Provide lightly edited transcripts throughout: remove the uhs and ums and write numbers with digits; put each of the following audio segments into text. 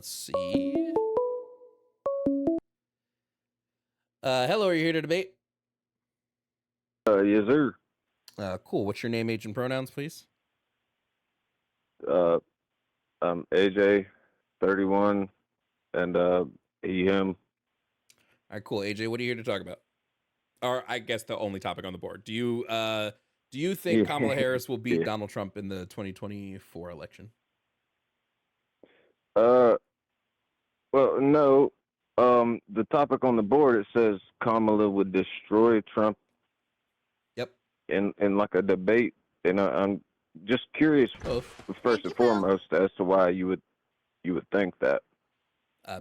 Let's see. Hello, are you here to debate? Yes, sir. Cool. What's your name, age, and pronouns, please? I'm AJ, 31, and he, him. All right, cool. AJ, what are you here to talk about? Or I guess the only topic on the board. Do you think Kamala Harris will beat Yeah. Donald Trump in the 2024 election? Well, no. The topic on the board, it says Kamala would destroy Trump Yep. in like a debate, and I'm just curious, Both. first and foremost, as to why you would think that.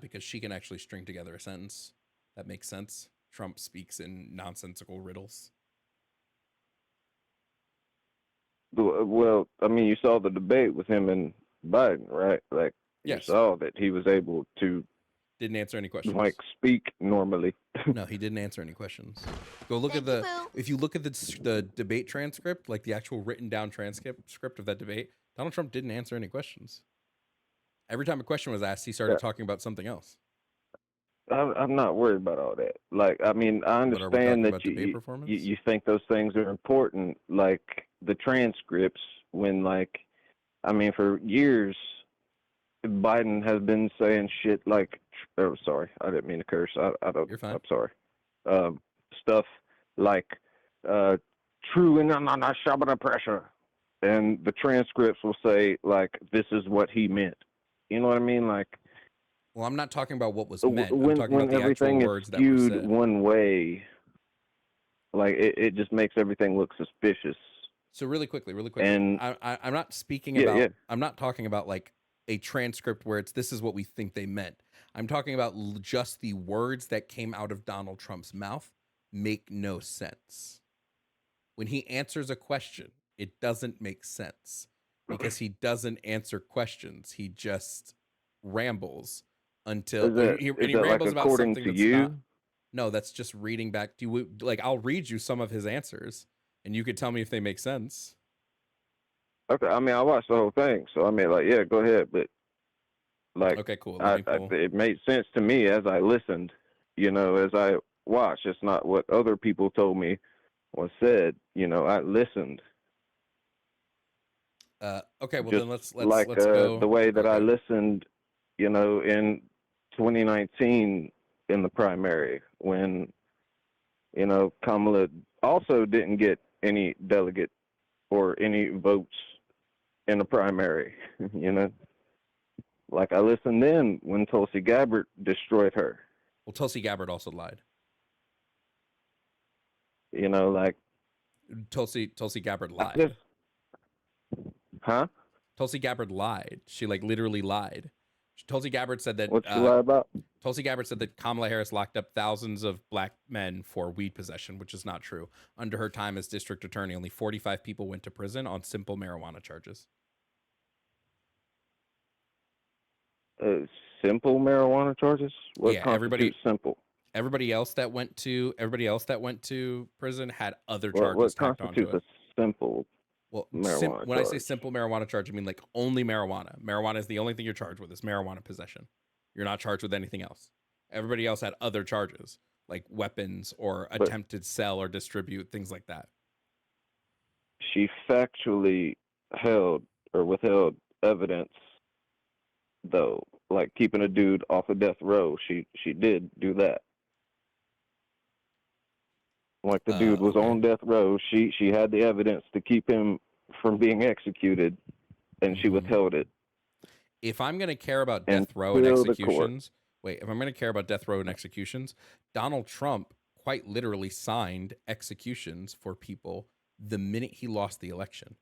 Because she can actually string together a sentence that makes sense. Trump speaks in nonsensical riddles. Well, I mean, you saw the debate with him and Biden, right? Like, Yes. you saw that he was able to Didn't answer any questions. like speak normally. No, he didn't answer any questions. Go look at the. If you look at the debate transcript, like the actual written down transcript of that debate, Donald Trump didn't answer any questions. Every time a question was asked, he started talking about something else. I'm not worried about all that. Like, I mean, I understand that you think those things are important, like the transcripts. When, like, I mean, for years, Biden has been saying shit like, oh, sorry, I didn't mean to curse. I don't. You're fine. I'm sorry. Stuff like, true and not shabba pressure, and the transcripts will say like, this is what he meant. You know what I mean? Like, well, I'm not talking about what was meant. When, I'm talking about the everything actual is words that were said. one way, like it just makes everything look suspicious. So really quickly, and I'm not speaking about. I'm not talking about like a transcript where it's this is what we think they meant. I'm talking about just the words that came out of Donald Trump's mouth make no sense. When he answers a question, it doesn't make sense because he doesn't answer questions. He just rambles until he rambles like, about something to that's you? not. No, that's just reading back. Do you like? I'll read you some of his answers, and you could tell me if they make sense. Okay, I mean, I watched the whole thing, so I mean, like, yeah, go ahead, but like, okay, cool. It made sense to me as I listened. You know, as I watched. It's not what other people told me was said. You know, I listened. Okay, well just then let's go. The way that I listened, you know, in 2019 in the primary when, you know, Kamala also didn't get any delegate or any votes in the primary, you know. Like, I listened then when Tulsi Gabbard destroyed her. Well, Tulsi Gabbard also lied. You know, like, Tulsi Gabbard lied. Huh? Tulsi Gabbard lied. She like literally lied. Tulsi Gabbard said that. What's she lie about? Tulsi Gabbard said that Kamala Harris locked up thousands of black men for weed possession, which is not true. Under her time as district attorney, only 45 people went to prison on simple marijuana charges. Simple marijuana charges? What constitutes simple? Everybody else that went to prison had other charges tacked onto it. What constitutes a simple? Well, when I say simple marijuana charge, I mean like only marijuana. Marijuana is the only thing you're charged with is marijuana possession. You're not charged with anything else. Everybody else had other charges like weapons or attempted sell or distribute, things like that. She factually held or withheld evidence, though, like keeping a dude off of death row. She did do that. Like the dude was on death row. She had the evidence to keep him from being executed, and she withheld it. If I'm going to care about death row and executions, if I'm going to care about death row and executions, Donald Trump quite literally signed executions for people the minute he lost the election.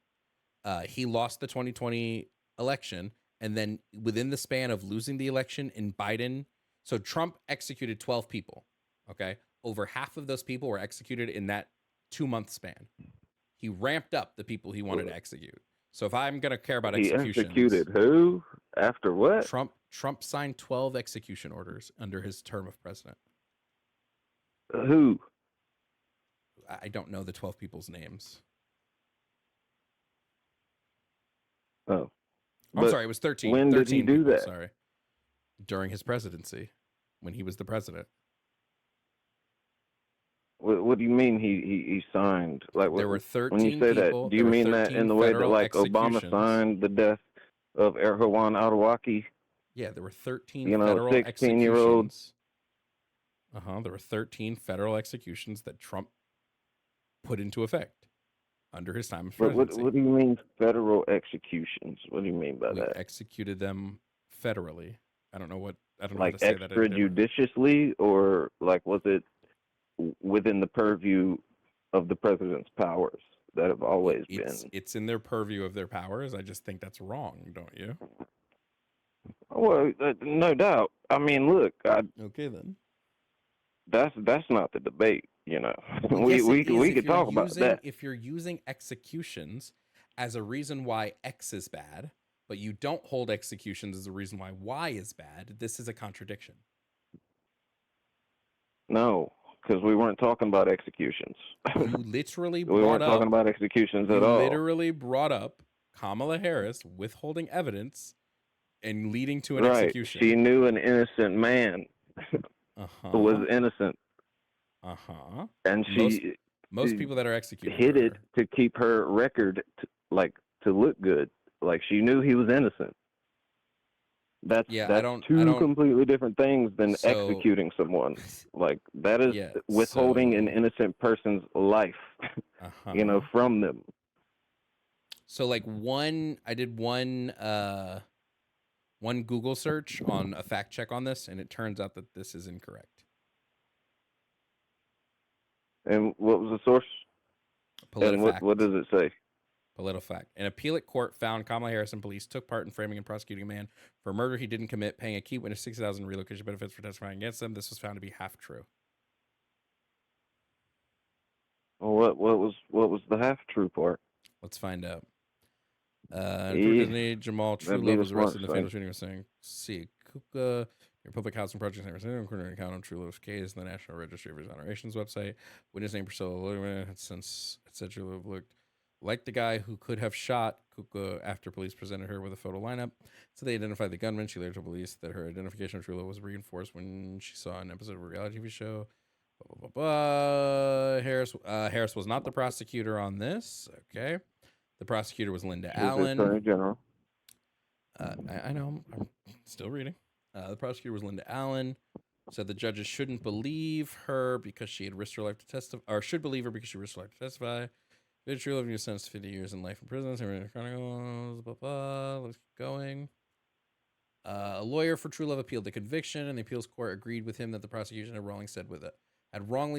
He lost the 2020 election, and then within the span of losing the election in Biden, so Trump executed 12 people, okay? Over half of those people were executed in that 2-month span. He ramped up the people he wanted to execute. So if I'm going to care about executions... He executed who? After what? Trump signed 12 execution orders under his term of president. Who? I don't know the 12 people's names. Oh. I'm sorry, it was 13. When 13 did he do people, that? sorry. during his presidency, when he was the president. What do you mean he signed? Like, There were 13 when you say people, that, do you mean that in the way that like Obama signed the death of Erhawan Al-Awlaki? Yeah, there were 13 You know, federal 16-year-old. executions. There were 13 federal executions that Trump put into effect under his time of presidency. What do you mean federal executions? What do you mean by that? We executed them federally. I don't know like how to say that. Extrajudicially, or like was it within the purview of the president's powers that have always been? It's in their purview of their powers. I just think that's wrong, don't you? Well, no doubt. I mean, look. Okay, then. That's not the debate, you know. Well, we could talk about that. If you're using executions as a reason why X is bad, but you don't hold executions as a reason why Y is bad, this is a contradiction. No, because we weren't talking about executions. You literally we weren't talking about executions at all. You literally brought up Kamala Harris withholding evidence and leading to an execution. She knew an innocent man was innocent. And most people that are executed hid it to keep her record to look good. Like she knew he was innocent. That's two completely different things than executing someone. Like that is withholding an innocent person's life, you know, from them. So like I did one Google search on a fact check on this, and it turns out that this is incorrect. And what was the source? PolitiFact. What does it say? PolitiFact. An appellate court found Kamala Harris and police took part in framing and prosecuting a man for a murder he didn't commit, paying a key witness $60,000 relocation benefits for testifying against them. This was found to be half true. Well, what was the half true part? Let's find out. Jamal Truelove was arrested in the fatal shooting of saying, "See, Kuka, your public housing project name, according to account on Truelove's case in the National Registry of Exonerations website. Witness name Priscilla since it said Truelove looked like the guy who could have shot Kuka after police presented her with a photo lineup. So they identified the gunman. She later told police that her identification of Truelove was reinforced when she saw an episode of a reality TV show. Blah, blah, blah, blah. Harris was not the prosecutor on this. Okay. The prosecutor was Linda Allen. Attorney General. I know. I'm still reading. The prosecutor was Linda Allen. Said the judges shouldn't believe her because she had risked her life to testify, or should believe her because she risked her life to testify. Truelove was sentenced to 50 years in life in prison. Chronicles. Blah, blah. Let's keep going. A lawyer for Truelove appealed the conviction, and the appeals court agreed with him that the prosecution had wrongly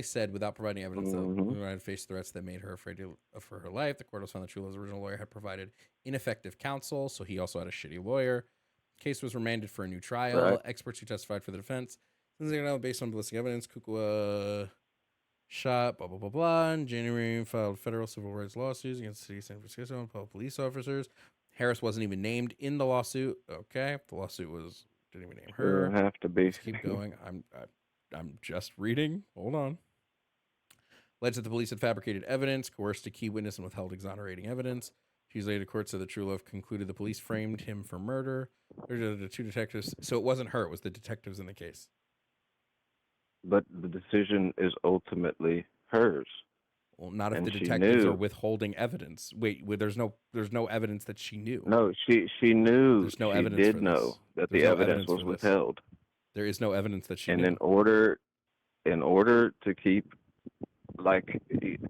said without providing evidence that the had faced threats that made her afraid for her life. The court also found that Truelove's original lawyer had provided ineffective counsel, so he also had a shitty lawyer. Case was remanded for a new trial. Right. Experts who testified for the defense, based on ballistic evidence, Kukua shot, blah, blah, blah, blah. In January, filed federal civil rights lawsuits against the city of San Francisco and public police officers. Harris wasn't even named in the lawsuit. Okay. The lawsuit didn't even name her. Doesn't have to be. Let's keep going. I'm just reading. Hold on. Alleged that the police had fabricated evidence, coerced a key witness, and withheld exonerating evidence. Tuesday, the court said that Truelove concluded the police framed him for murder. The two detectives. So it wasn't her. It was the detectives in the case. But the decision is ultimately hers. Well, not if the detectives are withholding evidence. Wait, there's no evidence that she knew. No, she knew. There's no evidence. She did know that the evidence was withheld. There is no evidence that she knew. And in order to keep like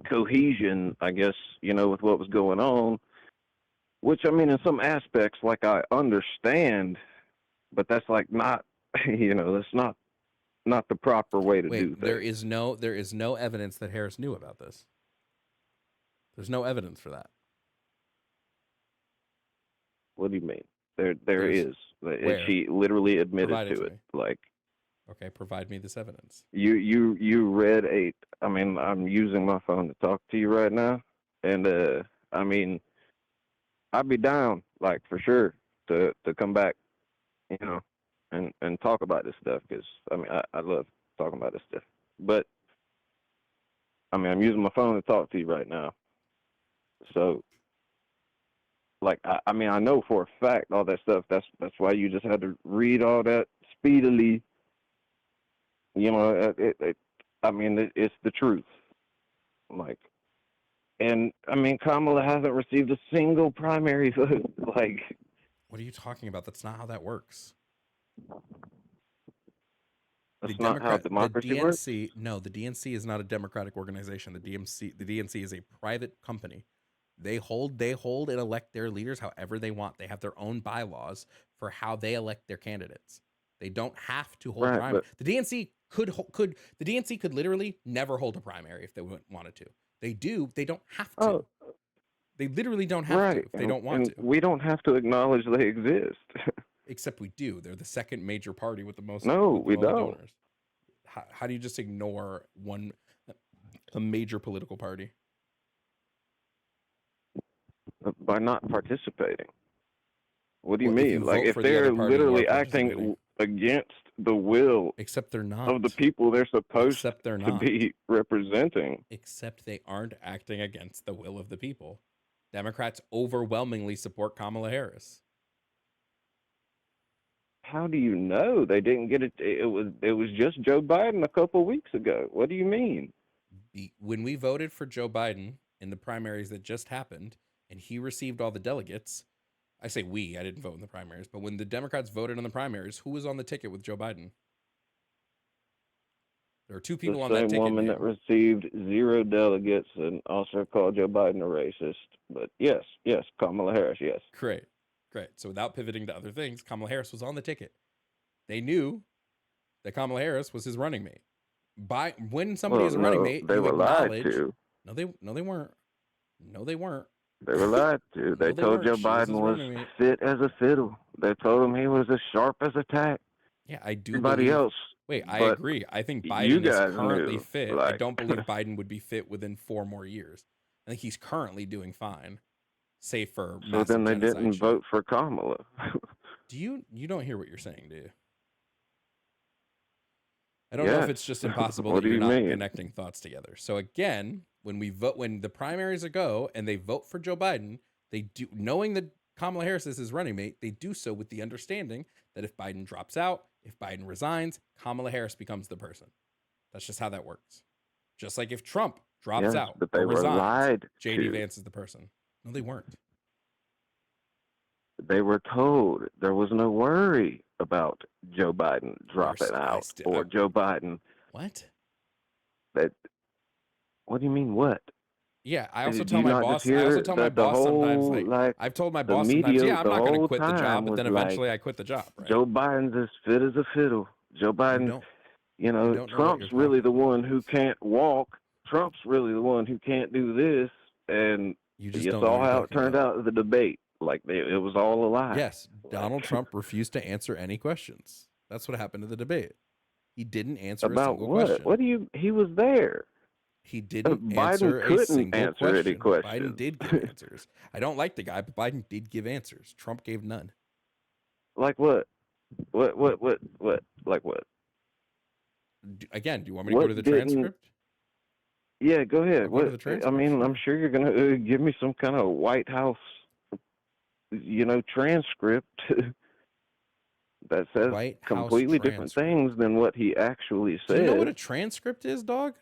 cohesion, I guess, you know, with what was going on, which I mean in some aspects like I understand, but that's like not, you know, that's not the proper way to do things. There is no evidence that Harris knew about this. There's no evidence for that. What do you mean? There is. She literally admitted to it. Like, okay, provide me this evidence. You read I mean, I'm using my phone to talk to you right now, and I mean, I'd be down, like, for sure to come back, you know, and talk about this stuff, because I mean I love talking about this stuff. But I mean, I'm using my phone to talk to you right now, so like I mean, I know for a fact all that stuff. That's why you just had to read all that speedily. You know, I mean, it's the truth. Like, and I mean, Kamala hasn't received a single primary vote. Like, what are you talking about? That's not how that works. that's not how democracy works. No, the DNC is not a democratic organization. The DNC is a private company. They hold and elect their leaders however they want. They have their own bylaws for how they elect their candidates. They don't have to hold primary. The DNC could literally never hold a primary if they wanted to. They do. They don't have to. Oh, they literally don't have to if they don't want to. We don't have to acknowledge they exist. Except we do. They're the second major party with the most. No, we don't. Donors. How do you just ignore a major political party? By not participating. What do you mean? Like, if they're literally acting against the will, except they're not, of the people they're supposed to be representing. Except they aren't acting against the will of the people. Democrats overwhelmingly support Kamala Harris. How do you know they didn't get it? It was just Joe Biden a couple weeks ago. What do you mean? When we voted for Joe Biden in the primaries that just happened, and he received all the delegates, I say we, I didn't vote in the primaries, but when the Democrats voted in the primaries, who was on the ticket with Joe Biden? There are two people on that ticket. The same woman that received 0 delegates and also called Joe Biden a racist. But yes, Kamala Harris, yes. Great. So without pivoting to other things, Kamala Harris was on the ticket. They knew that Kamala Harris was his running mate. When somebody is a running mate, they were lied to. No, they weren't. No, they weren't. They were lied to. They told Joe Biden was fit as a fiddle. They told him he was as sharp as a tack. Yeah, I do. Everybody else. Wait, I agree. I think Biden is currently fit. I don't believe Biden would be fit within 4 more years. I think he's currently doing fine, save for massive So then they didn't vote for Kamala. You don't hear what you're saying, do you? I don't know if it's just impossible that you're not connecting thoughts together. So again, when the primaries go and they vote for Joe Biden, they do, knowing that Kamala Harris is his running mate, they do so with the understanding that if Biden drops out, if Biden resigns, Kamala Harris becomes the person. That's just how that works. Just like if Trump drops out but they or resigns, JD to. Vance is the person. No, they weren't. They were told there was no worry about Joe Biden dropping out or Joe Biden. What? What do you mean what? Yeah, I also tell my boss sometimes, like I've told my boss sometimes, I'm not going to quit the job, but then eventually I quit the job. Right? Joe Biden's as fit as a fiddle. Joe Biden, Trump's really the one who can't walk. Trump's really the one who can't do this. And you saw how it turned out in the debate. Like, it was all a lie. Yes, Donald Trump refused to answer any questions. That's what happened in the debate. He didn't answer a single question. What he was there. He didn't answer a single question. Any questions. Biden did give answers. I don't like the guy, but Biden did give answers. Trump gave none. Like what? What? Like what? Again, do you want me to go to the transcript? Yeah, go ahead. Go to the transcript. I mean, I'm sure you're going to give me some kind of White House, transcript that says completely different things than what he actually said. Do you know what a transcript is, dog?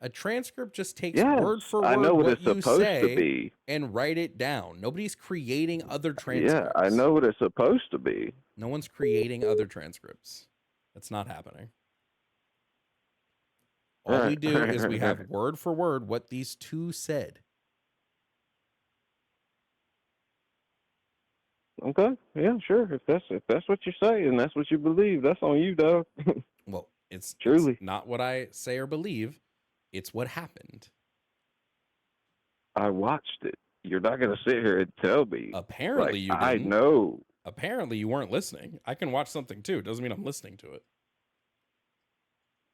A transcript just takes word for word what it's supposed to be and write it down. Nobody's creating other transcripts. Yeah, I know what it's supposed to be. No one's creating other transcripts. That's not happening. All we do is we have word for word what these two said. Okay, yeah, sure. If that's what you say and that's what you believe, that's on you, dog. Well, it's not what I say or believe. It's what happened. I watched it. You're not going to sit here and tell me. Apparently you didn't. I know. Apparently you weren't listening. I can watch something too. Doesn't mean I'm listening to it.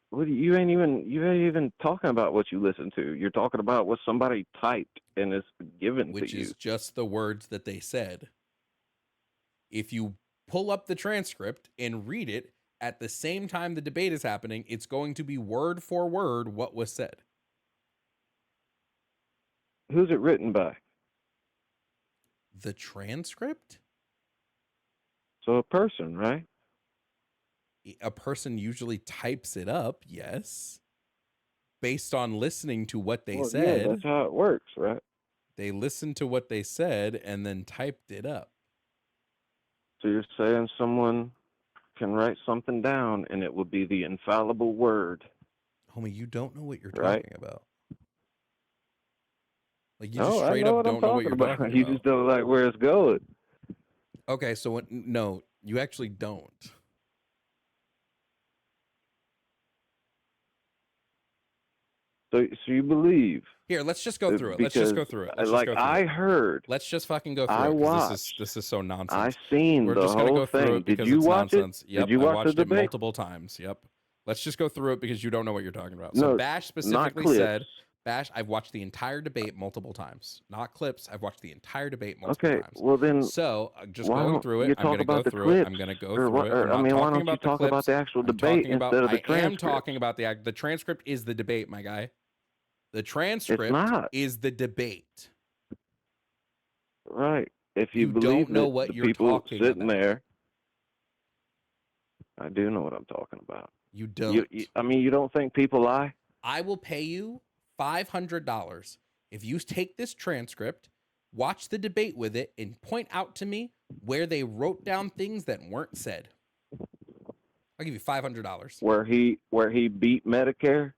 Well, you ain't even talking about what you listen to. You're talking about what somebody typed and is given to you. Which is just the words that they said. If you pull up the transcript and read it at the same time the debate is happening, it's going to be word for word what was said. Who's it written by? The transcript? So a person, right? A person usually types it up, yes. Based on listening to what they said. Yeah, that's how it works, right? They listened to what they said and then typed it up. So you're saying someone can write something down and it will be the infallible word. Homie, you don't know what you're right? talking about. Like, you No, just straight I know up what I'm don't know what talking you're about. talking You about. just don't like where it's going. Okay, so no, you actually don't. So you believe? Here, let's just go through it. Because, Let's just go through it. Let's like, just go through I it. heard. Let's just fucking go through I it because watched. this is so nonsense. I seen We're the just gonna whole go through thing. it because Did you it's watch nonsense. it? Yep, Did you I watch watched the it debate? multiple times. Yep. Let's just go through it because you don't know what you're talking about. No, So Bash specifically not said, Bash, I've watched the entire debate multiple times. Not clips. I've watched the entire debate multiple times. Well then, So just why going don't through you it, I'm talk going to go about the through it. clips? I'm going to go Or through it. I'm not why talking don't about you the talk clips. about the actual I'm debate talking about, instead of the I transcript? am talking about the transcript is the debate, my guy. The transcript It's not. is the debate. Right. If you don't believe know it, what the you're people talking sitting about. there. I do know what I'm talking about. You don't. I mean, you don't think people lie? I will pay you $500 if you take this transcript, watch the debate with it, and point out to me where they wrote down things that weren't said. I'll give you $500. Where he beat Medicare?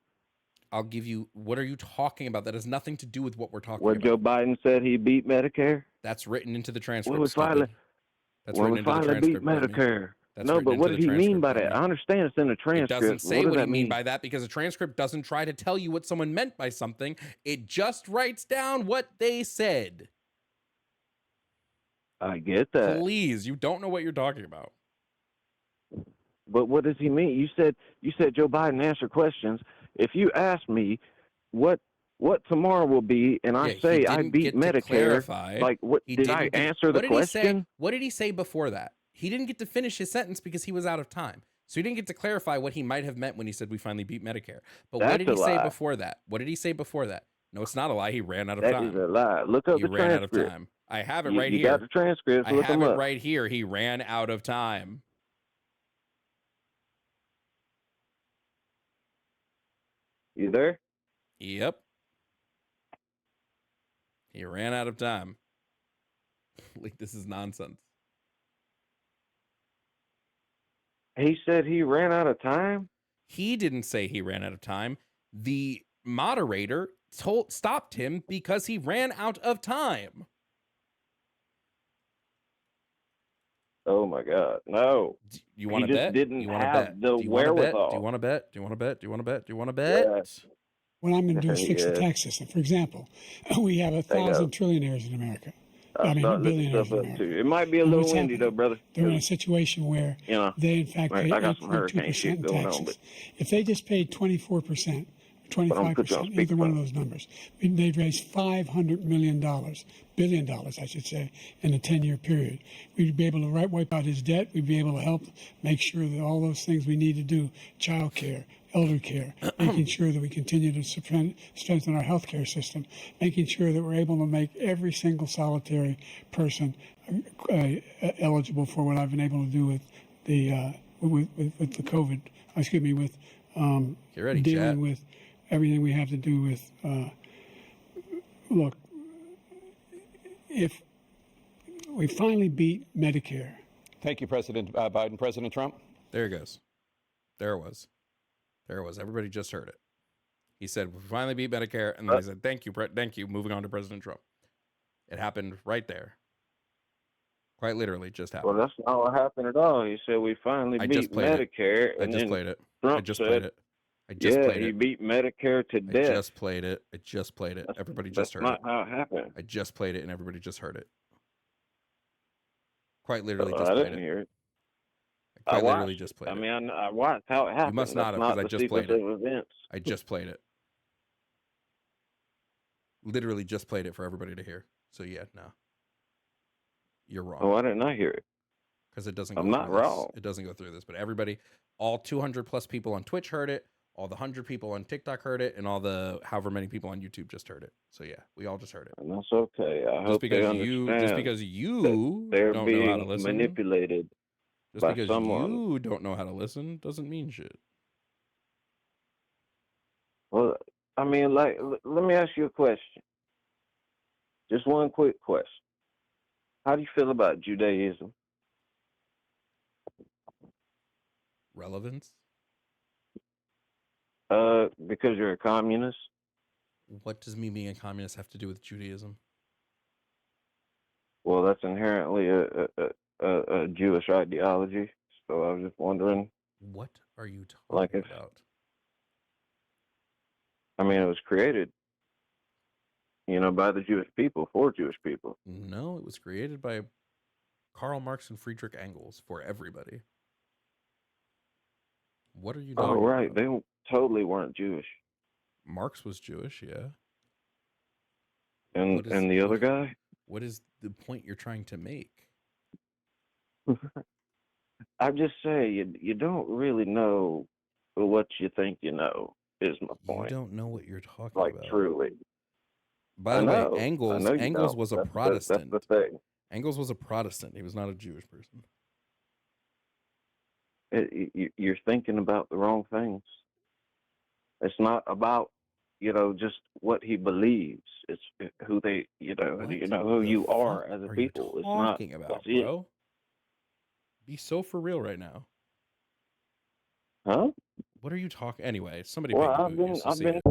I'll give you. What are you talking about? That has nothing to do with what we're talking Where about. Joe Biden said he beat Medicare? That's written into the transcript. When we finally beat Medicare. No, but what did he mean by that? I understand it's in the transcript. It doesn't say what what does he that mean by that because a transcript doesn't try to tell you what someone meant by something. It just writes down what they said. I get that. Please, you don't know what you're talking about. But what does he mean? You said Joe Biden answered questions. If you ask me what tomorrow will be, and I say I beat Medicare, like what did I answer the question? What did he say before that? He didn't get to finish his sentence because he was out of time. So he didn't get to clarify what he might have meant when he said we finally beat Medicare. But what did he say before that? What did he say before that? No, it's not a lie. He ran out of time. That is a lie. Look up the transcript. He ran out of time. I have it right here. You got the transcript. I have it right here. He ran out of time. You there? Yep. He ran out of time. Like, this is nonsense. He said he ran out of time? He didn't say he ran out of time. The moderator stopped him because he ran out of time. Oh my God. No. You want to bet? Didn't have the wherewithal. Do you want to bet? Do you want to bet? Do you want to bet? Do you want to bet? Yes. What I'm going to do is fix the tax system. For example, we have 1,000 trillionaires in America. Billionaires in America. It might be a little windy, though, brother. They're in a situation where they, in fact, pay 8.2% in taxes. If they just paid 24%, 25%, either one of those numbers, they'd raise $500 million, billion dollars, I should say, in a 10-year period. We'd be able to wipe out his debt. We'd be able to help make sure that all those things we need to do, child care, elder care, making sure that we continue to strengthen our healthcare system, making sure that we're able to make every single solitary person eligible for what I've been able to do with the with the COVID. With dealing with everything we have to do with. Look, if we finally beat Medicare. Thank you, President Biden. President Trump. There it goes. There it was. There it was. Everybody just heard it. He said, we finally beat Medicare. And then he said, thank you, thank you. Moving on to President Trump. It happened right there. Quite literally just happened. Well, that's not what happened at all. He said, we finally beat Medicare. I just played it. Trump I just played it. I just played it. He beat Medicare to death. I just played it. I just played it. Everybody just heard it. That's not how it happened. I just played it and everybody just heard it. Quite literally just played it. I didn't hear it. I literally just played it. I mean, I watched how it happened. You must not have, because I just played it. I just played it. Literally just played it for everybody to hear. So yeah, no. You're wrong. Oh, why didn't I hear it? Because it doesn't go I'm not wrong. It doesn't go through this. But everybody, all 200 plus people on Twitch heard it. all the 100 people on TikTok heard it, and all the however many people on YouTube just heard it. So yeah, we all just heard it. And that's okay. I hope they understand just because you they're don't know how to being listen, manipulated just by because someone. you don't know how to listen doesn't mean shit. Well, I mean, like, let me ask you a question. Just one quick question. How do you feel about Judaism? Relevance? Because you're a communist? What does me being a communist have to do with Judaism? Well, that's inherently a Jewish ideology. So I was just wondering. What are you talking about? I mean, it was created, by the Jewish people, for Jewish people. No, it was created by Karl Marx and Friedrich Engels for everybody. What are you talking about? Oh, right. They totally weren't Jewish. Marx was Jewish, yeah. And the other guy? What is the point you're trying to make? I just say you don't really know what you think you know, is my point. You don't know what you're talking about. Like, truly. By the way, Engels was a Protestant. That's the thing. Engels was a Protestant. He was not a Jewish person. You're thinking about the wrong things. It's not about, just what he believes. It's who they, who you are as a people. It's not about, bro. Be so for real right now. Huh? What are you talking? Anyway, somebody. Well, I've been